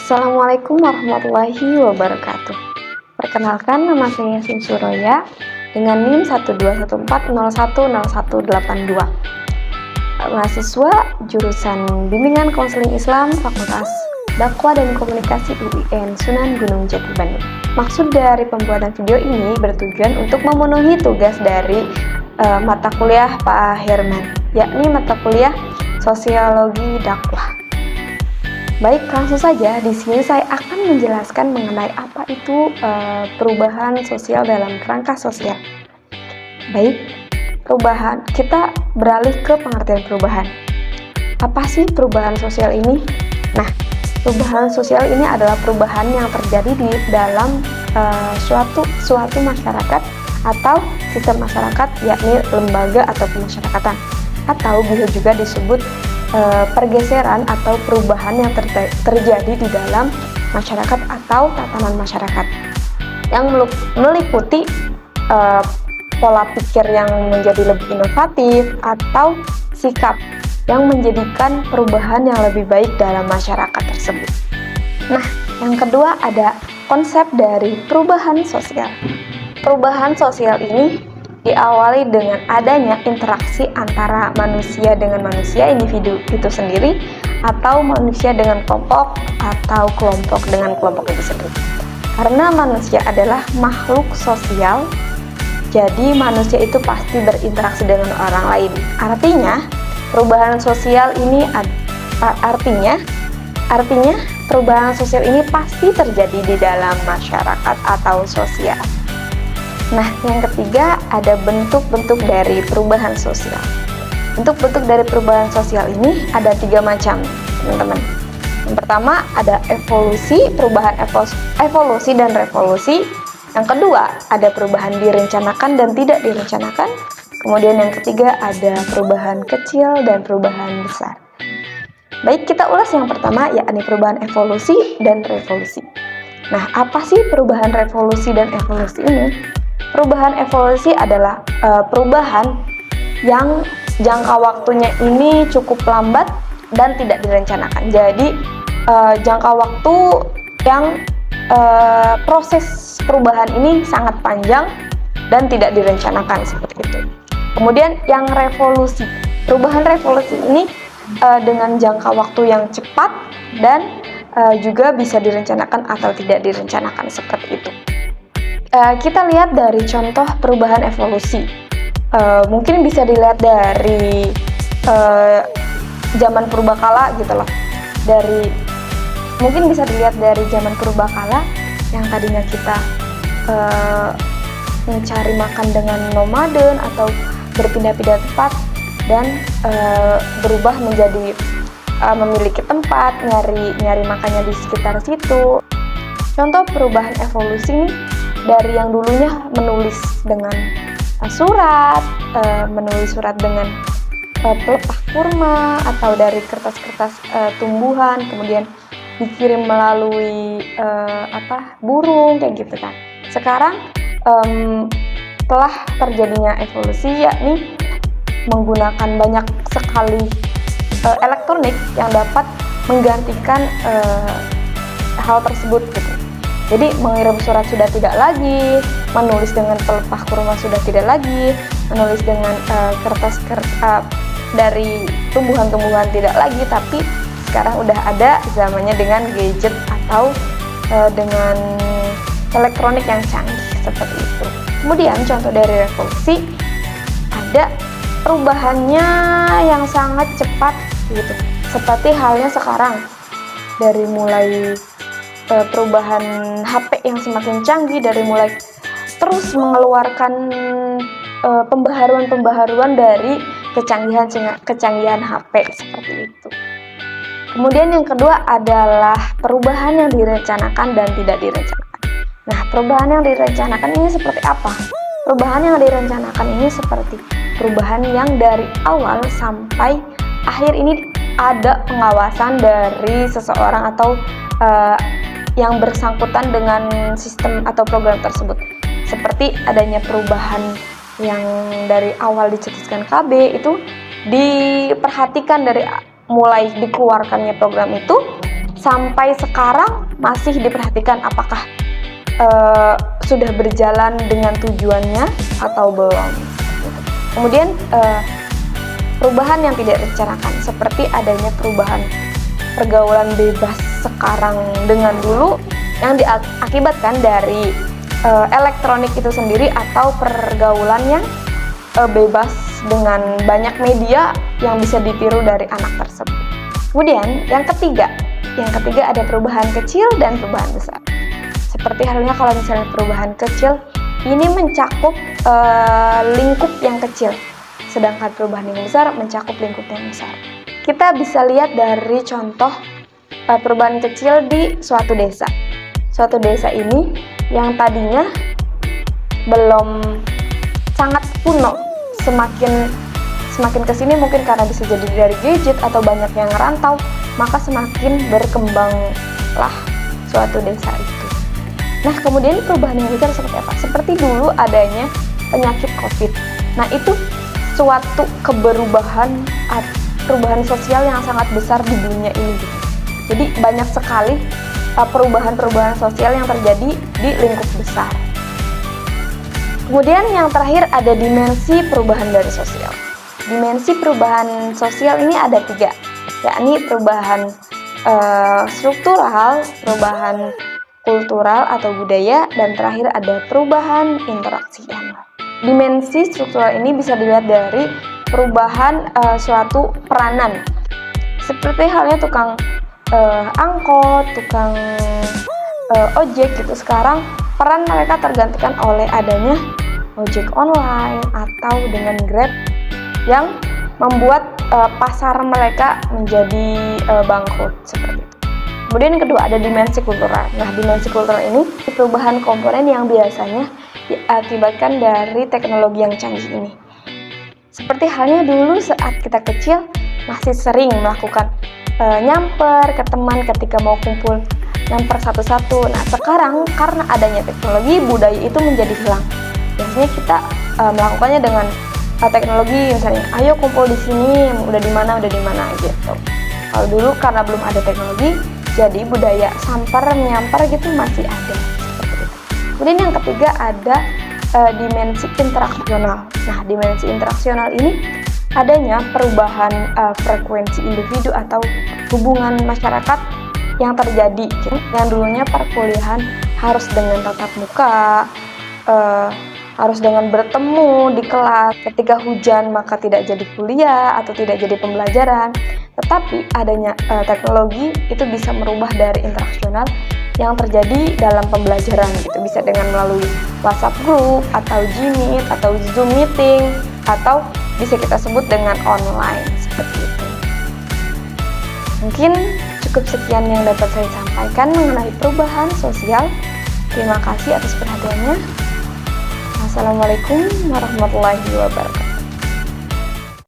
Assalamualaikum warahmatullahi wabarakatuh. Perkenalkan, nama saya Suroya dengan NIM 12140100182. Mahasiswa jurusan Bimbingan Konseling Islam Fakultas Dakwah dan Komunikasi UIN Sunan Gunung Jati Bandung. Maksud dari pembuatan video ini bertujuan untuk memenuhi tugas dari mata kuliah Pak Herman, yakni mata kuliah Sosiologi Dakwah. Baik, langsung saja di sini saya akan menjelaskan mengenai apa itu perubahan sosial dalam kerangka sosial. Baik, perubahan, kita beralih ke pengertian perubahan. Apa sih perubahan sosial ini? Nah, perubahan sosial ini adalah perubahan yang terjadi di dalam suatu masyarakat atau sistem masyarakat, yakni lembaga atau pemasyarakatan, atau bisa juga disebut pergeseran atau perubahan yang terjadi di dalam masyarakat atau tatanan masyarakat yang meliputi pola pikir yang menjadi lebih inovatif atau sikap yang menjadikan perubahan yang lebih baik dalam masyarakat tersebut. Nah, yang kedua ada konsep dari perubahan sosial. Perubahan sosial ini diawali dengan adanya interaksi antara manusia dengan manusia, individu itu sendiri, atau manusia dengan kelompok atau kelompok dengan kelompok itu sendiri. Karena manusia adalah makhluk sosial, jadi manusia itu pasti berinteraksi dengan orang lain. Artinya, perubahan sosial ini artinya perubahan sosial ini pasti terjadi di dalam masyarakat atau sosial. Nah, yang ketiga ada bentuk-bentuk dari perubahan sosial. Bentuk-bentuk dari perubahan sosial ini ada 3 macam, teman-teman. Yang pertama ada evolusi, perubahan evolusi dan revolusi. Yang kedua ada perubahan direncanakan dan tidak direncanakan. Kemudian yang ketiga ada perubahan kecil dan perubahan besar. Baik, kita ulas yang pertama, yakni perubahan evolusi dan revolusi. Nah, apa sih perubahan revolusi dan evolusi ini? Perubahan evolusi adalah perubahan yang jangka waktunya ini cukup lambat dan tidak direncanakan. Jadi jangka waktu yang proses perubahan ini sangat panjang dan tidak direncanakan seperti itu. Kemudian yang revolusi, perubahan revolusi ini dengan jangka waktu yang cepat dan juga bisa direncanakan atau tidak direncanakan seperti itu. Kita lihat dari contoh perubahan evolusi. Mungkin bisa dilihat dari zaman purbakala gitu loh. Mungkin bisa dilihat dari zaman purbakala yang tadinya kita mencari makan dengan nomaden atau berpindah-pindah tempat dan berubah menjadi memiliki tempat, nyari makannya di sekitar situ. Contoh perubahan evolusi ini dari yang dulunya menulis dengan surat, menulis surat dengan pelepah kurma atau dari kertas-kertas tumbuhan, kemudian dikirim melalui burung kayak gitu kan. Sekarang telah terjadinya evolusi, yakni menggunakan banyak sekali elektronik yang dapat menggantikan hal tersebut gitu. Jadi mengirim surat sudah tidak lagi, menulis dengan pelepah kurma sudah tidak lagi, menulis dengan kertas dari tumbuhan-tumbuhan tidak lagi, tapi sekarang udah ada zamannya dengan gadget atau dengan elektronik yang canggih seperti itu. Kemudian contoh dari revolusi ada perubahannya yang sangat cepat gitu. Seperti halnya sekarang dari mulai perubahan HP yang semakin canggih, dari mulai terus mengeluarkan pembaharuan dari kecanggihan HP seperti itu. Kemudian yang kedua adalah perubahan yang direncanakan dan tidak direncanakan. Nah, perubahan yang direncanakan ini seperti apa? Perubahan yang direncanakan ini seperti perubahan yang dari awal sampai akhir ini ada pengawasan dari seseorang atau yang bersangkutan dengan sistem atau program tersebut. Seperti adanya perubahan yang dari awal dicetuskan KB itu diperhatikan dari mulai dikeluarkannya program itu sampai sekarang masih diperhatikan apakah sudah berjalan dengan tujuannya atau belum. Kemudian perubahan yang tidak direncanakan, seperti adanya perubahan pergaulan bebas sekarang dengan dulu yang diakibatkan dari elektronik itu sendiri atau pergaulan yang bebas dengan banyak media yang bisa ditiru dari anak tersebut. Kemudian yang ketiga ada perubahan kecil dan perubahan besar. Seperti halnya kalau misalnya perubahan kecil ini mencakup lingkup yang kecil, sedangkan perubahan yang besar mencakup lingkup yang besar. Kita bisa lihat dari contoh perubahan kecil di suatu desa. Suatu desa ini yang tadinya belum sangat kuno, semakin kesini mungkin karena bisa jadi dari gadget atau banyak yang ngerantau, maka semakin berkembanglah suatu desa itu. Nah, kemudian perubahan yang besar seperti apa? Seperti dulu adanya penyakit COVID. Nah, itu suatu perubahan sosial yang sangat besar di dunia ini. Jadi banyak sekali perubahan-perubahan sosial yang terjadi di lingkup besar. Kemudian yang terakhir ada dimensi perubahan dari sosial. Dimensi perubahan sosial ini ada 3, yakni perubahan struktural, perubahan kultural atau budaya, dan terakhir ada perubahan interaksial. Dimensi struktural ini bisa dilihat dari perubahan suatu peranan. Seperti halnya tukang angkot, tukang ojek gitu. Sekarang peran mereka tergantikan oleh adanya ojek online atau dengan Grab yang membuat pasar mereka menjadi bangkrut seperti itu. Kemudian yang kedua ada dimensi kultural. Nah, dimensi kultural ini perubahan komponen yang biasanya diakibatkan dari teknologi yang canggih ini. Seperti halnya dulu saat kita kecil masih sering melakukan nyamper ke teman ketika mau kumpul, nyamper satu-satu. Nah, sekarang karena adanya teknologi, budaya itu menjadi hilang. Biasanya kita melakukannya dengan teknologi, misalnya ayo kumpul di sini, udah di mana gitu. Kalau dulu karena belum ada teknologi, jadi budaya nyamper gitu masih ada seperti itu. Kemudian yang ketiga ada dimensi interaksional. Nah, dimensi interaksional ini adanya perubahan frekuensi individu atau hubungan masyarakat yang terjadi. Yang dulunya perkuliahan harus dengan tatap muka, harus dengan bertemu di kelas. Ketika hujan maka tidak jadi kuliah atau tidak jadi pembelajaran. Tetapi adanya teknologi itu bisa merubah dari interaksional yang terjadi dalam pembelajaran gitu. Bisa dengan melalui WhatsApp group atau Gmeet atau Zoom meeting atau bisa kita sebut dengan online seperti itu. Mungkin cukup sekian yang dapat saya sampaikan mengenai perubahan sosial. Terima kasih atas perhatiannya. Wassalamualaikum warahmatullahi wabarakatuh.